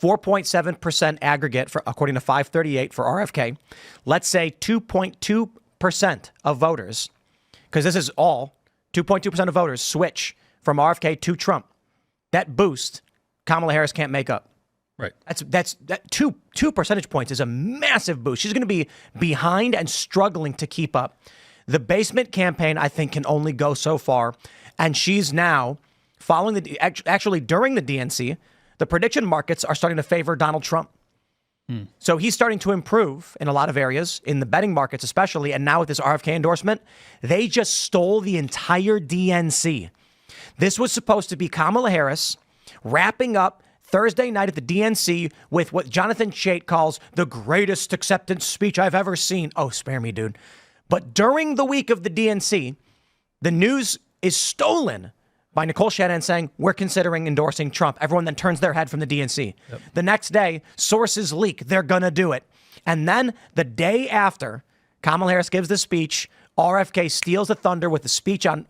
4.7% aggregate, for according to 538 for RFK. Let's say 2.2% of voters, because this is all, 2.2% of voters switch from RFK to Trump. That boost, Kamala Harris can't make up. Right. That two percentage points is a massive boost. She's going to be behind and struggling to keep up. The basement campaign, I think, can only go so far. And she's now following actually during the DNC, the prediction markets are starting to favor Donald Trump. So he's starting to improve in a lot of areas, in the betting markets especially. And now with this RFK endorsement, they just stole the entire DNC. This was supposed to be Kamala Harris wrapping up Thursday night at the DNC with what Jonathan Chait calls the greatest acceptance speech I've ever seen. Oh, spare me, dude. But during the week of the DNC, the news is stolen by Nicole Shanahan saying, we're considering endorsing Trump. Everyone then turns their head from the DNC. Yep. The next day, sources leak. They're going to do it. And then the day after Kamala Harris gives the speech, RFK steals the thunder with the speech on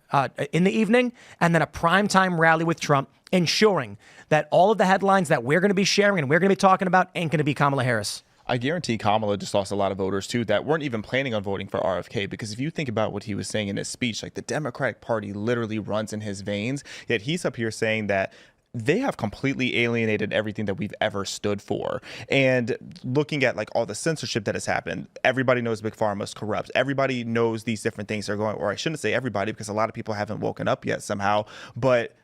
in the evening and then a primetime rally with Trump, ensuring that all of the headlines that we're going to be sharing and we're going to be talking about ain't going to be Kamala Harris. I guarantee Kamala just lost a lot of voters, too, that weren't even planning on voting for RFK. Because if you think about what he was saying in his speech, like the Democratic Party literally runs in his veins. Yet he's up here saying that they have completely alienated everything that we've ever stood for. And looking at like all the censorship that has happened, everybody knows Big Pharma is corrupt. Everybody knows these different things are going, or I shouldn't say everybody, because a lot of people haven't woken up yet somehow. But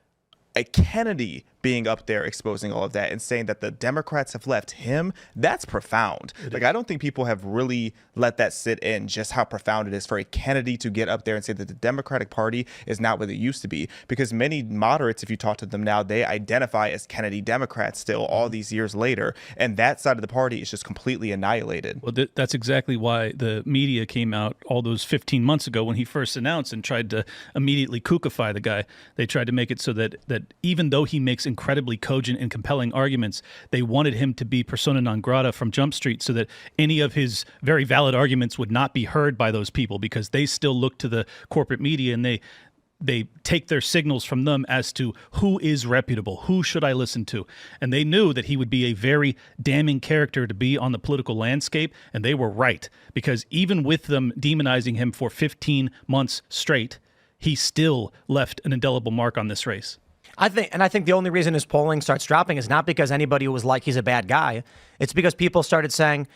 a Kennedy being up there exposing all of that and saying that the Democrats have left him, that's profound. Like, I don't think people have really let that sit in, just how profound it is for a Kennedy to get up there and say that the Democratic Party is not what it used to be. Because many moderates, if you talk to them now, they identify as Kennedy Democrats still all these years later. And that side of the party is just completely annihilated. Well, that's exactly why the media came out all those 15 months ago when he first announced and tried to immediately kookify the guy. They tried to make it so that even though he makes incredibly cogent and compelling arguments, they wanted him to be persona non grata from Jump Street so that any of his very valid arguments would not be heard by those people, because they still look to the corporate media and they take their signals from them as to who is reputable, who should I listen to. And they knew that he would be a very damning character to be on the political landscape, and they were right, because even with them demonizing him for 15 months straight, he still left an indelible mark on this race. I think the only reason his polling starts dropping is not because anybody was like, he's a bad guy. It's because people started saying,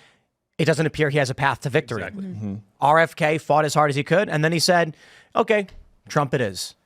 it doesn't appear he has a path to victory. Exactly. RFK fought as hard as he could, and then he said, okay, Trump it is.